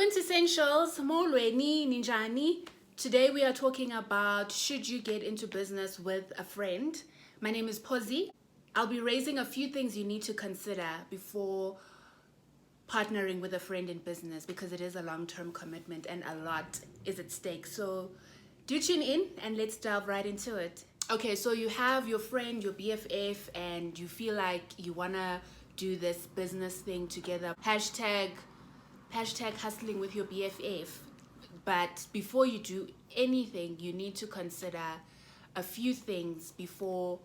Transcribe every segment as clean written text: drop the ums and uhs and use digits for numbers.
Quintessentials, molweni, ninjani. Today we are talking about should you get into business with a friend. My name is Pozzi. I'll be raising a few things you need to consider before partnering with a friend in business because it is a long-term commitment and a lot is at stake. So do tune in and let's delve right into it. Okay, so you have your friend, your BFF, and you feel like you wanna do this business thing together. Hashtag hustling with your BFF. But before you do anything, you need to consider a few things before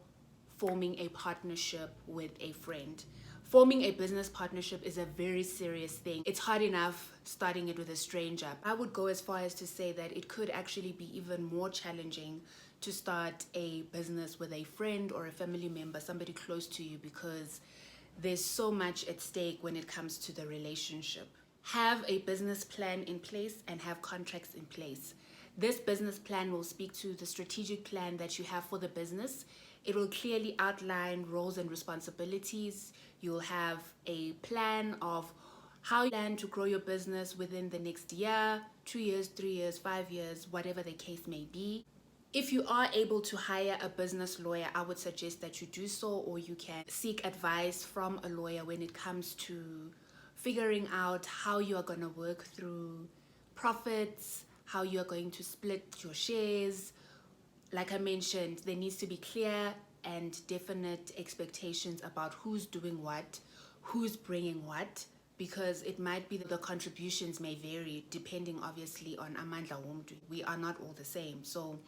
forming a partnership with a friend. Forming a business partnership is a very serious thing. It's hard enough starting it with a stranger. I would go as far as to say that it could actually be even more challenging to start a business with a friend or a family member, somebody close to you, because there's so much at stake when it comes to the relationship. Have a business plan in place and have contracts in place. This business plan will speak to the strategic plan that you have for the business. It will clearly outline roles and responsibilities. You'll have a plan of how you plan to grow your business within the next year, 2 years, 3 years, 5 years, whatever the case may be. If you are able to hire a business lawyer, I would suggest that you do so, or you can seek advice from a lawyer when it comes to figuring out how you are going to work through profits, how you are going to split your shares. Like I mentioned, there needs to be clear and definite expectations about who's doing what, who's bringing what, because it might be that the contributions may vary depending obviously on amandla womntu. We are not all the same. So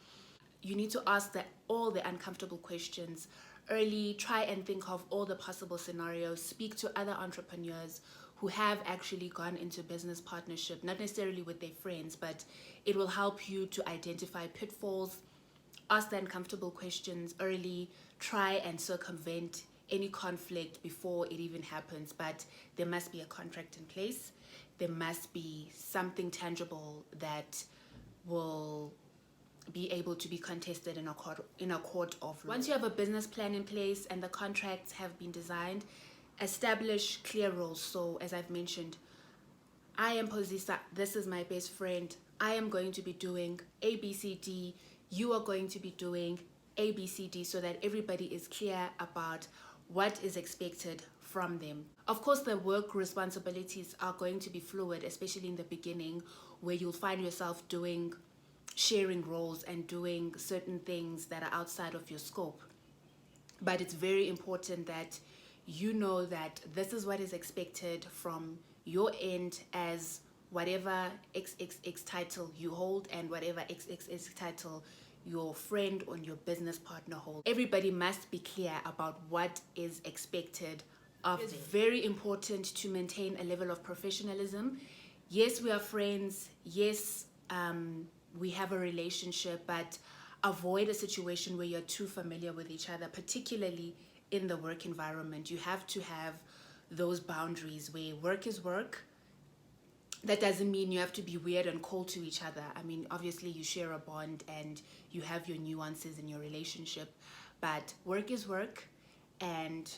you need to ask all the uncomfortable questions early. Try and think of all the possible scenarios. Speak to other entrepreneurs who have actually gone into business partnership, not necessarily with their friends, but it will help you to identify pitfalls. Ask the uncomfortable questions early. Try and circumvent any conflict before it even happens. But there must be a contract in place. There must be something tangible that will be able to be contested in a court of law. Once you have a business plan in place and the contracts have been designed, establish clear roles. So as I've mentioned, I am Posisa, this is my best friend. I am going to be doing A, B, C, D. You are going to be doing A, B, C, D, so that everybody is clear about what is expected from them. Of course, the work responsibilities are going to be fluid, especially in the beginning, where you'll find yourself sharing roles and doing certain things that are outside of your scope. But it's very important that you know that this is what is expected from your end as whatever XXX title you hold and whatever XXX title your friend or your business partner holds. Everybody must be clear about what is expected of them. It's very important to maintain a level of professionalism. Yes, we are friends. Yes, we have a relationship, but avoid a situation where you're too familiar with each other, particularly in the work environment. You have to have those boundaries where work is work. That doesn't mean you have to be weird and cold to each other. I mean, obviously you share a bond and you have your nuances in your relationship, but work is work, and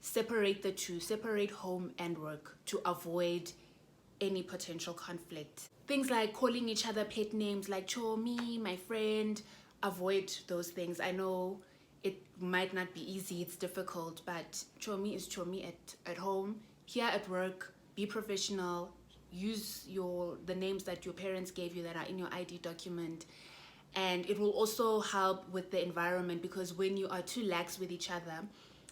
separate the two, separate home and work to avoid any potential conflict. Things like calling each other pet names like Chomi, my friend, avoid those things. I know it might not be easy, it's difficult, but Chomi is Chomi at home. Here at work, be professional. Use the names that your parents gave you that are in your ID document. And it will also help with the environment, because when you are too lax with each other,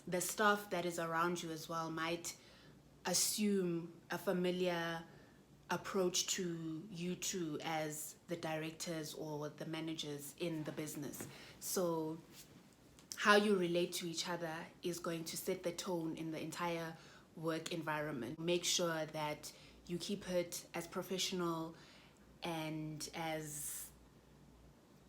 the staff that is around you as well might assume a familiar approach to you two as the directors or the managers in the business. So how you relate to each other is going to set the tone in the entire work environment. Make sure that you keep it as professional and as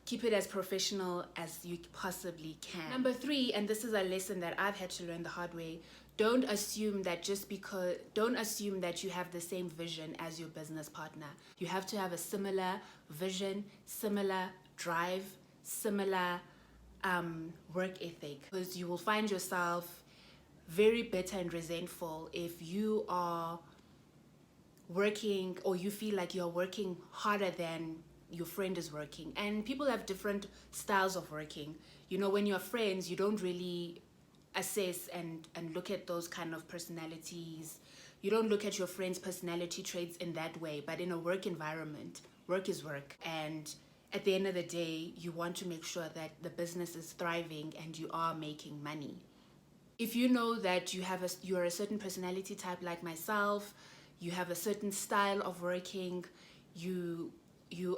you possibly can. Number 3, and this is a lesson that I've had to learn the hard way, don't assume that you have the same vision as your business partner. You have to have a similar vision, similar drive, similar work ethic, because you will find yourself very bitter and resentful if you are working, or you feel like you're working harder than your friend is working. And people have different styles of working. You know, when you're friends, you don't really assess and look at those kind of personalities. You don't look at your friends' personality traits in that way. But in a work environment, work is work. And at the end of the day, you want to make sure that the business is thriving and you are making money. If you know that you're a certain personality type like myself, you have a certain style of working, you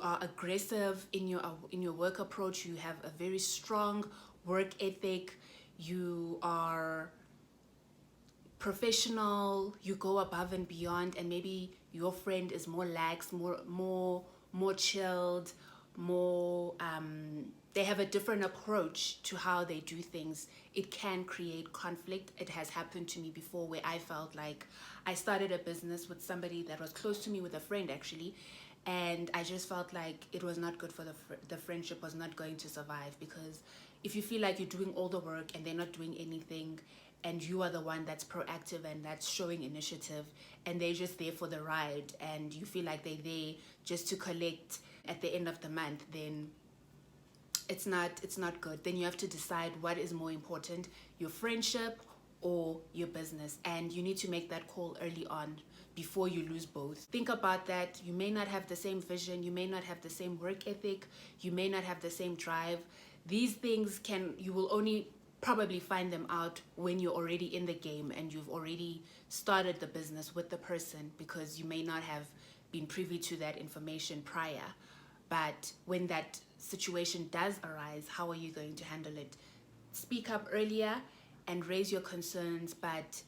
are aggressive in your work approach, you have a very strong work ethic, you are professional, you go above and beyond, and maybe your friend is more lax, more chilled, more they have a different approach to how they do things. It can create conflict. It has happened to me before, where I felt like I started a business with somebody that was close to me, with a friend actually, and I just felt like it was not good for the friendship was not going to survive. Because if you feel like you're doing all the work and they're not doing anything, and you are the one that's proactive and that's showing initiative, and they're just there for the ride, and you feel like they're there just to collect at the end of the month, then it's not good. Then you have to decide what is more important, your friendship or your business, and you need to make that call early on before you lose both. Think about that. You may not have the same vision, you may not have the same work ethic, you may not have the same drive. These things you will only probably find them out when you're already in the game and you've already started the business with the person, because you may not have been privy to that information prior. But when that situation does arise, how are you going to handle it? Speak up earlier and raise your concerns, but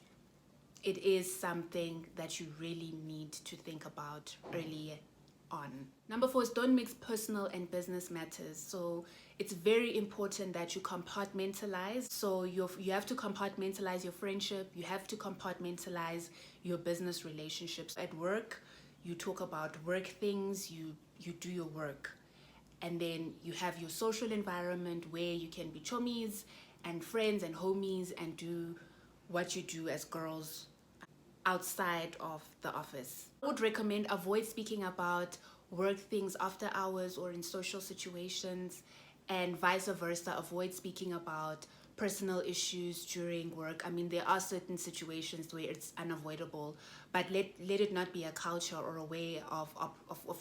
it is something that you really need to think about early on. Number 4 is don't mix personal and business matters. So it's very important that you compartmentalize. So you have to compartmentalize your friendship, you have to compartmentalize your business relationships. At work, you talk about work things, you do your work. And then you have your social environment where you can be chummies and friends and homies and do what you do as girls outside of the office. I would recommend avoid speaking about work things after hours or in social situations, and vice versa. Avoid speaking about personal issues during work. I mean, there are certain situations where it's unavoidable, but let it not be a culture or a way of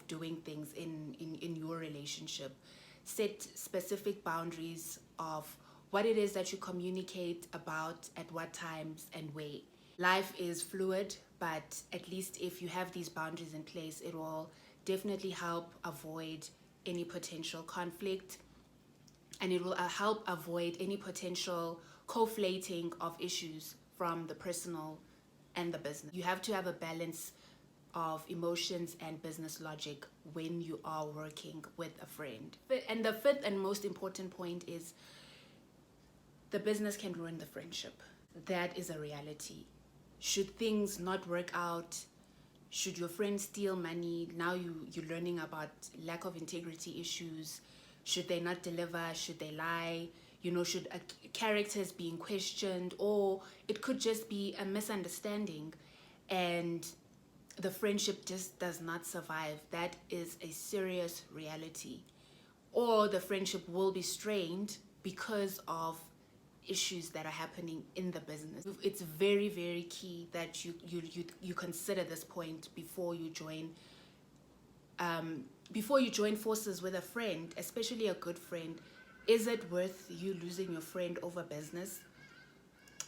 doing things in your relationship. Set specific boundaries of what it is that you communicate about, at what times and where. Life is fluid, but at least if you have these boundaries in place, it will definitely help avoid any potential conflict, and it will help avoid any potential conflating of issues from the personal and the business. You have to have a balance of emotions and business logic when you are working with a friend. And the 5th and most important point is the business can ruin the friendship. That is a reality. Should things not work out, should your friend steal money, now you're learning about lack of integrity issues. Should they not deliver? Should they lie? You know, should characters being questioned? Or it could just be a misunderstanding and the friendship just does not survive. That is a serious reality. Or the friendship will be strained because of issues that are happening in the business. It's very, very key that you consider this point before you join forces with a friend, especially a good friend. Is it worth you losing your friend over business?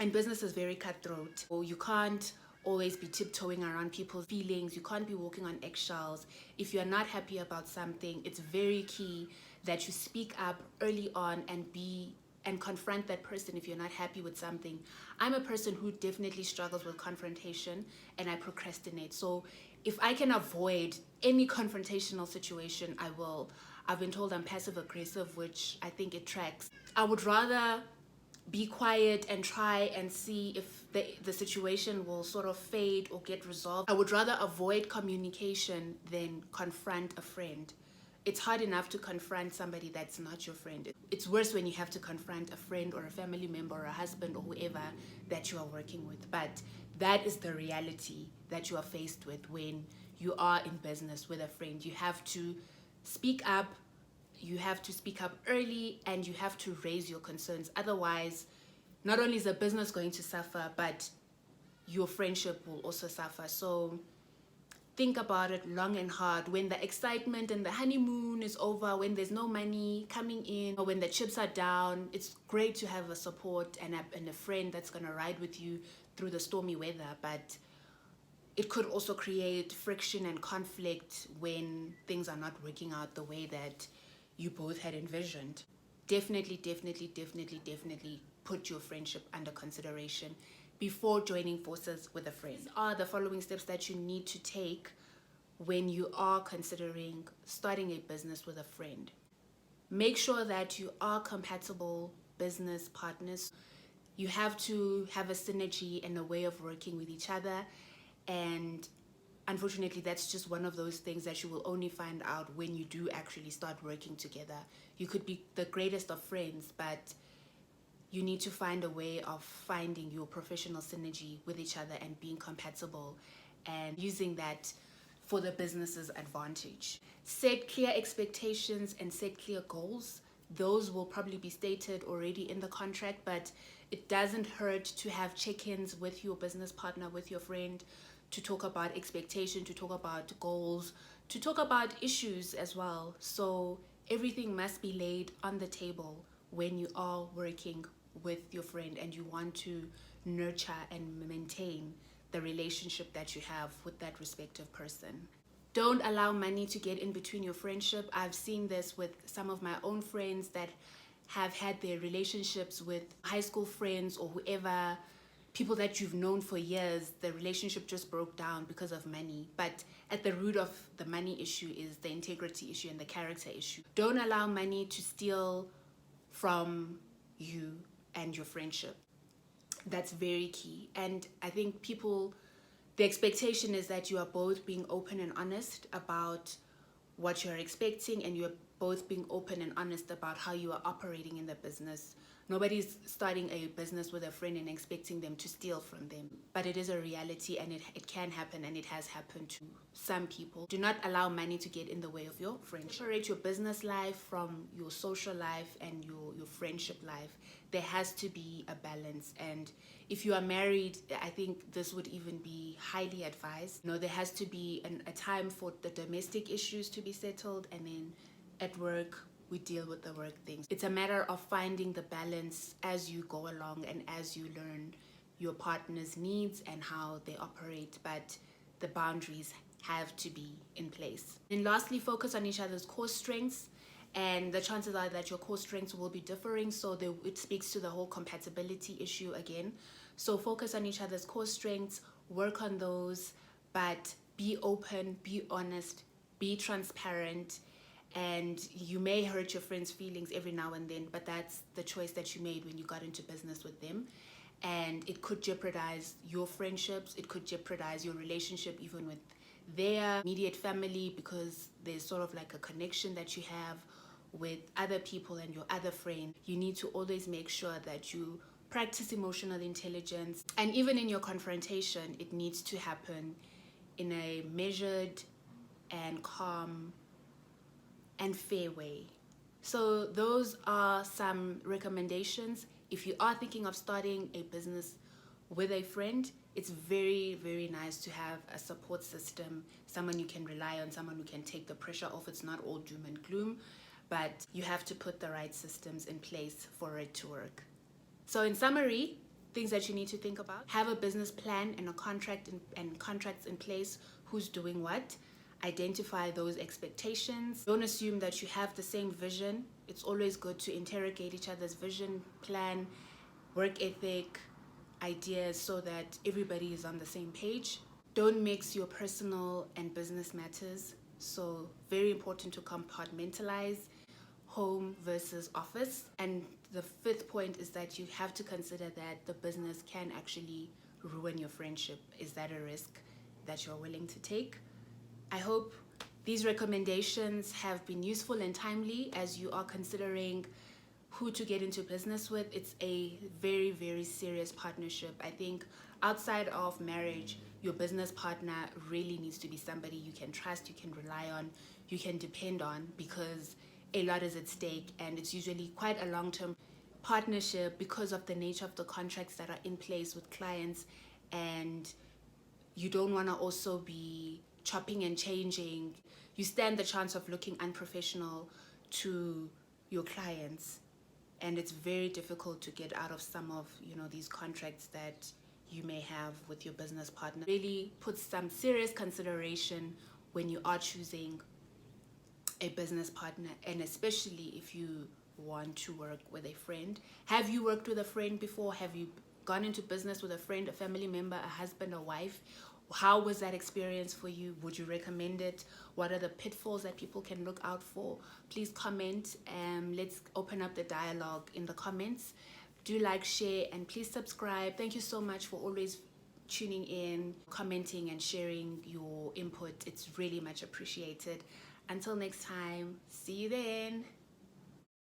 And business is very cutthroat. So you can't always be tiptoeing around people's feelings. You can't be walking on eggshells. If you're not happy about something, it's very key that you speak up early on and confront that person if you're not happy with something. I'm a person who definitely struggles with confrontation and I procrastinate. So if I can avoid any confrontational situation, I will. I've been told I'm passive aggressive, which I think it tracks. I would rather be quiet and try and see if the situation will sort of fade or get resolved. I would rather avoid communication than confront a friend. It's hard enough to confront somebody that's not your friend. It's worse when you have to confront a friend or a family member or a husband or whoever that you are working with. But that is the reality that you are faced with when you are in business with a friend. You have to speak up, you have to speak up early, and you have to raise your concerns. Otherwise, not only is the business going to suffer, but your friendship will also suffer. So think about it long and hard. When the excitement and the honeymoon is over, when there's no money coming in, or when the chips are down, it's great to have a support and a friend that's going to ride with you through the stormy weather. But it could also create friction and conflict when things are not working out the way that you both had envisioned. Definitely put your friendship under consideration before joining forces with a friend. These are the following steps that you need to take when you are considering starting a business with a friend. Make sure that you are compatible business partners. You have to have a synergy and a way of working with each other, and unfortunately that's just one of those things that you will only find out when you do actually start working together. You could be the greatest of friends, but you need to find a way of finding your professional synergy with each other and being compatible and using that for the business's advantage. Set clear expectations and set clear goals. Those will probably be stated already in the contract, but it doesn't hurt to have check-ins with your business partner, with your friend, to talk about expectation, to talk about goals, to talk about issues as well. So everything must be laid on the table when you are working with your friend and you want to nurture and maintain the relationship that you have with that respective person. Don't allow money to get in between your friendship. I've seen this with some of my own friends that have had their relationships with high school friends or whoever, people that you've known for years. The relationship just broke down because of money. But at the root of the money issue is the integrity issue and the character issue. Don't allow money to steal from you and your friendship. That's very key. And I think the expectation is that you are both being open and honest about what you're expecting, and you're both being open and honest about how you are operating in the business. Nobody's starting a business with a friend and expecting them to steal from them. But it is a reality, and it can happen, and it has happened to some people. Do not allow money to get in the way of your friendship. Separate your business life from your social life and your friendship life. There has to be a balance. And if you are married, I think this would even be highly advised. There has to be a time for the domestic issues to be settled, and then at work, we deal with the work things. It's a matter of finding the balance as you go along and as you learn your partner's needs and how they operate, but the boundaries have to be in place. And lastly, focus on each other's core strengths, and the chances are that your core strengths will be differing, so it speaks to the whole compatibility issue again. So focus on each other's core strengths, work on those, but be open, be honest, be transparent. And you may hurt your friends' feelings every now and then, but that's the choice that you made when you got into business with them. And it could jeopardize your friendships. It could jeopardize your relationship even with their immediate family, because there's sort of like a connection that you have with other people and your other friend. You need to always make sure that you practice emotional intelligence. And even in your confrontation, it needs to happen in a measured and calm and fair way. So those are some recommendations. If you are thinking of starting a business with a friend, it's very, very nice to have a support system, someone you can rely on, someone who can take the pressure off. It's not all doom and gloom, but you have to put the right systems in place for it to work. So in summary, things that you need to think about: have a business plan and a contract and contracts in place. Who's doing what? Identify those expectations. Don't assume that you have the same vision. It's always good to interrogate each other's vision, plan, work ethic, ideas, so that everybody is on the same page. Don't mix your personal and business matters. So very important to compartmentalize home versus office. And the fifth point is that you have to consider that the business can actually ruin your friendship. Is that a risk that you're willing to take? I hope these recommendations have been useful and timely as you are considering who to get into business with. It's a very, very serious partnership. I think outside of marriage, your business partner really needs to be somebody you can trust, you can rely on, you can depend on, because a lot is at stake, and it's usually quite a long-term partnership because of the nature of the contracts that are in place with clients, and you don't want to also be chopping and changing. You stand the chance of looking unprofessional to your clients, and it's very difficult to get out of some of these contracts that you may have with your business partner. Really put some serious consideration when you are choosing a business partner, and especially if you want to work with a friend. Have you worked with a friend before? Have you gone into business with a friend, a family member, a husband, a wife? How was that experience for you? Would you recommend it? What are the pitfalls that people can look out for? Please comment, and let's open up the dialogue in the comments. Do like, share, and please subscribe. Thank you so much for always tuning in, commenting, and sharing your input. It's really much appreciated. Until next time, see you then.